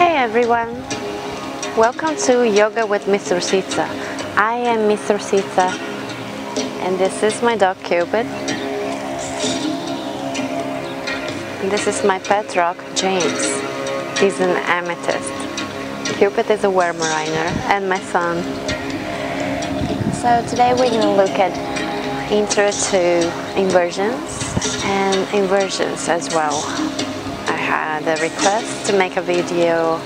Hey everyone! Welcome to Yoga with Miss Rosita. I am Miss Rosita and this is my dog Cupid. And this is my pet rock James. He's an amethyst. Cupid is a Weimaraner and my son. So today we're going to look at intro to inversions and inversions as well. I had a request to make a video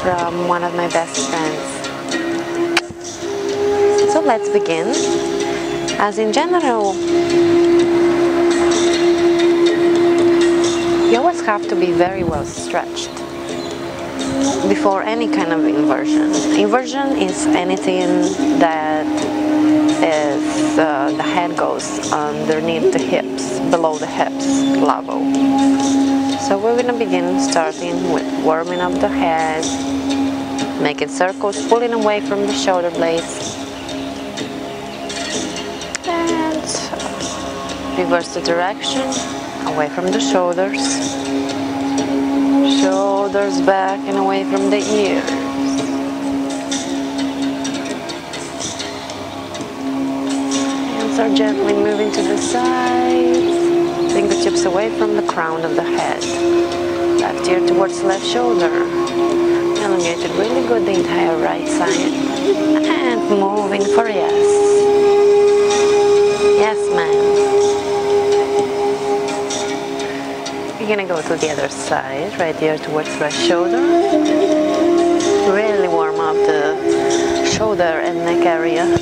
from one of my best friends. So let's begin. As in general, you always have to be very well stretched before any kind of inversion. Inversion is anything that is the head goes underneath the hips, below the hips level. So we're going to begin starting with warming up the head, making circles, pulling away from the shoulder blades, and reverse the direction, away from the shoulders, shoulders back and away from the ears. Hands are gently moving to the sides. Fingertips away from the crown of the head. Left ear towards left shoulder. Elongated really good the entire right side. And moving for yes. Yes, ma'am. You're gonna go to the other side. Right ear towards right shoulder. Really warm up the shoulder and neck area.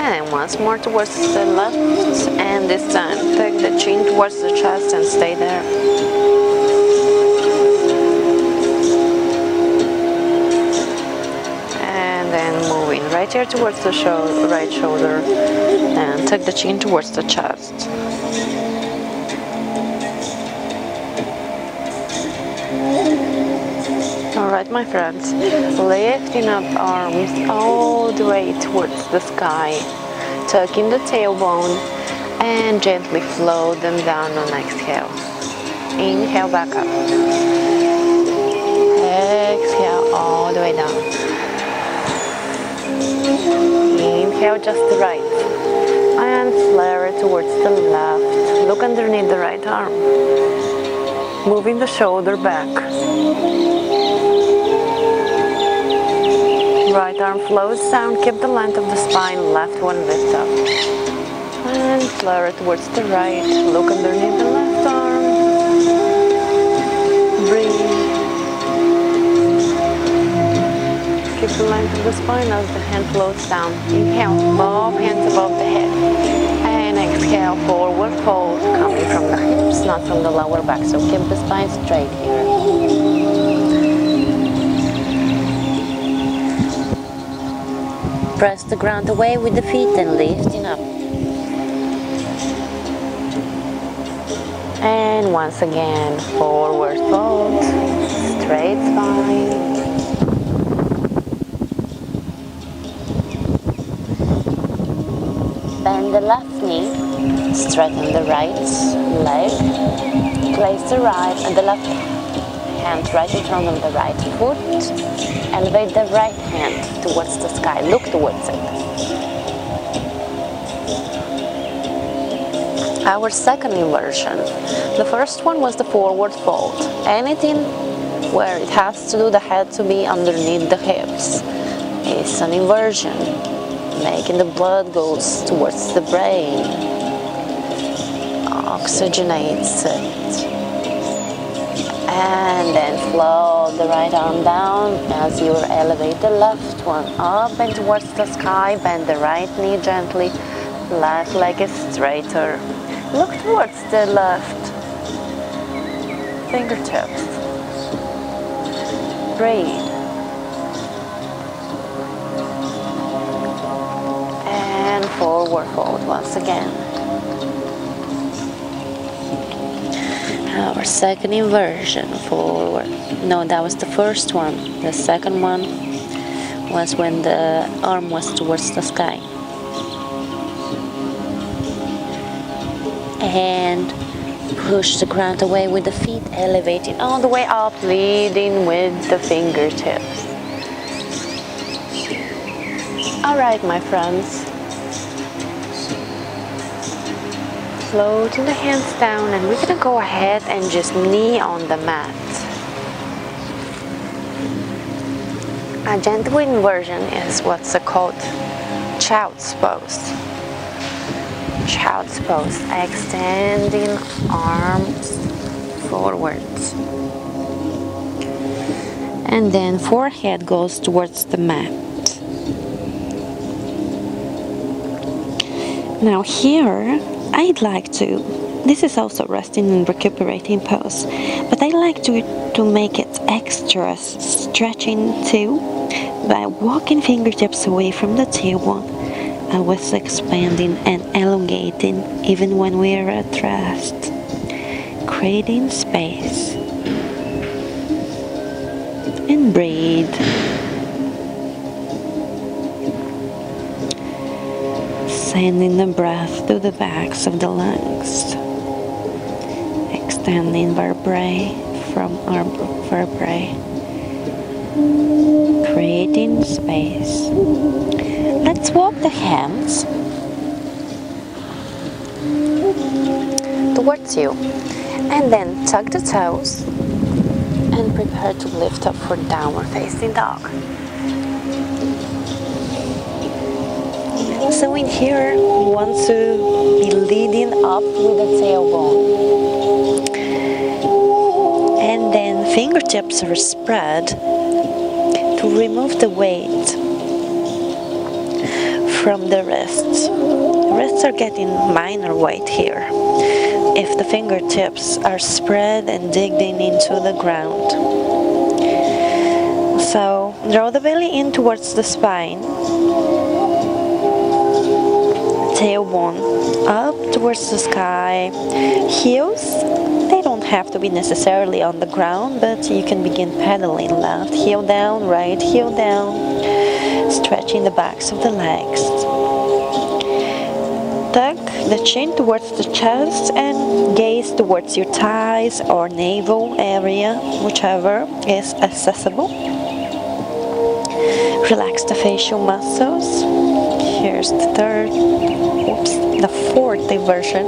And once more towards the left, and this time take the chin towards the chest and stay there. And then moving right here towards the right shoulder and take the chin towards the chest. Alright, my friends, lifting up arms all the way towards the sky, tucking the tailbone and gently float them down on exhale. Inhale back up. Exhale all the way down. Inhale just the right and flare it towards the left. Look underneath the right arm. Moving the shoulder back. Right arm flows down, keep the length of the spine, left one lift up. And flare it towards the right, look underneath the left arm. Breathe. Keep the length of the spine as the hand floats down. Inhale, both hands above the head. And exhale, forward fold, coming from the hips, not from the lower back. So keep the spine straight here. Press the ground away with the feet and lifting up. And once again, forward fold, straight spine. Bend the left knee, straighten the right leg, place the right and the left hand right in front of the right foot. Elevate the right hand towards the sky. Look towards it. Our second inversion. The first one was the forward fold. Anything where it has to do the head to be underneath the hips is an inversion. Making the blood goes towards the brain. Oxygenates it. And then float the right arm down as you elevate the left one up and towards the sky. Bend the right knee gently. Left leg is straighter. Look towards the left. Fingertips. Breathe. And forward fold once again. Our second inversion, forward. No, that was the first one. The second one was when the arm was towards the sky. And Push the ground away with the feet, elevating all the way up, leading with the fingertips. Alright, my friends. Floating the hands down, and we're gonna go ahead and just knee on the mat. A gentle inversion is what's called child's pose. Child's pose, extending arms forwards. And then forehead goes towards the mat. Now here, I'd like to, this is also resting and recuperating pose, but I like to make it extra stretching too by walking fingertips away from the tailbone. I was expanding and elongating even when we are at rest, creating space. And breathe. Sending the breath to the backs of the lungs, extending vertebrae from our vertebrae, creating space. Let's walk the hands towards you, and then tuck the toes and prepare to lift up for downward facing dog. So in here, we want to be leading up with the tailbone. And then fingertips are spread to remove the weight from the wrists. The wrists are getting minor weight here if the fingertips are spread and digging into the ground. So draw the belly in towards the spine. Tailbone up towards the sky. Heels, they don't have to be necessarily on the ground, but you can begin pedaling. Left heel down, right heel down, stretching the backs of the legs. Tuck the chin towards the chest and gaze towards your thighs or navel area, whichever is accessible. Relax the facial muscles. Here's the fourth inversion.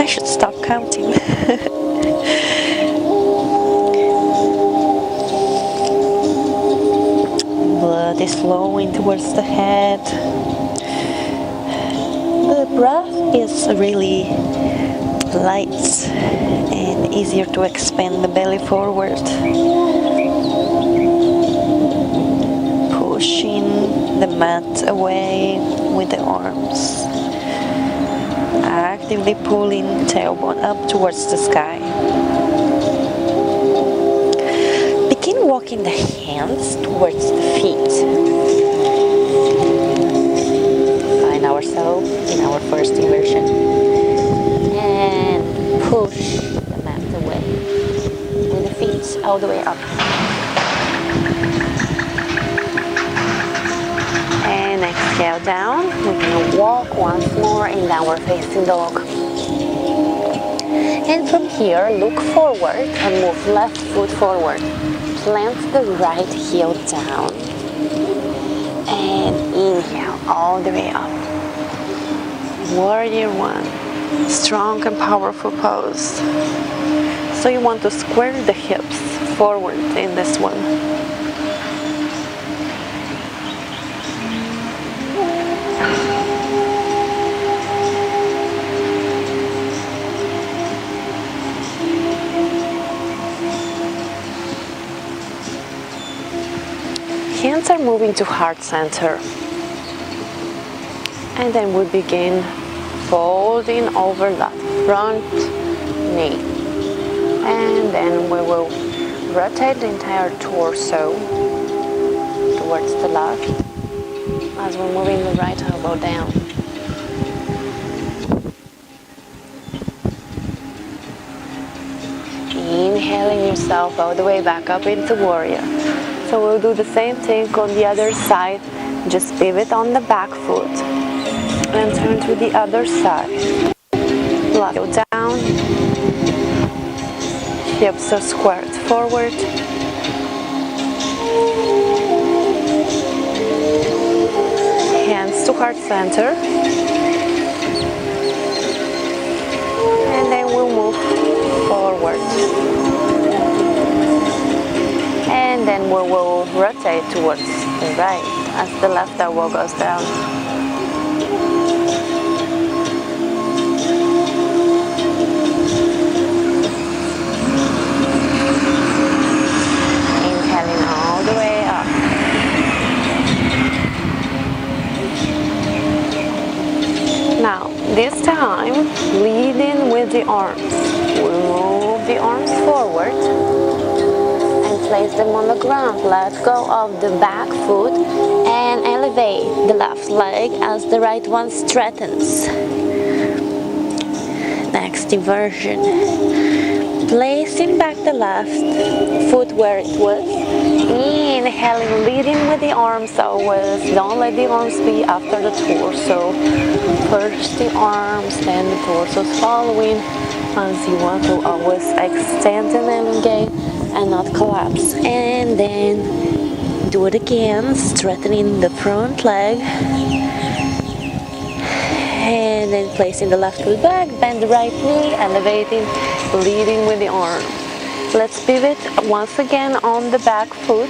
I should stop counting. Blood is flowing towards the head. The breath is really light and easier to expand the belly forward. Pushing the mat away with the arms. Actively pulling tailbone up towards the sky. Begin walking the hands towards the feet. Find ourselves in our first inversion. And push the mat away with the feet all the way up. And exhale down. We're going to walk once more in downward facing dog. And from here, look forward and move left foot forward. Plant the right heel down. And inhale all the way up. Warrior one. Strong and powerful pose. So you want to square the hips forward in this one. Hands are moving to heart center. And then we begin folding over that front knee. And then we will rotate the entire torso towards the left as we're moving the right elbow down. Inhaling yourself all the way back up into warrior. So we'll do the same thing on the other side. Just pivot on the back foot and turn to the other side. Go down hips are squared forward. Hands to heart center. And then we'll move forward. And then we will rotate towards the right as the left elbow goes down. Inhaling all the way up. Now, this time, leading with the arms. We'll move the arms forward and place them on the ground. Let go of the back foot and elevate the left leg as the right one straightens. Next inversion. Placing back the left foot where it was. Inhaling, leading with the arms always. Don't let the arms be after the torso. First the arms, then the torso following. As you want to always extend and elongate and not collapse. And then do it again, straightening the front leg. And then placing the left foot back, bend the right knee, elevating, leading with the arm. Let's pivot once again on the back foot.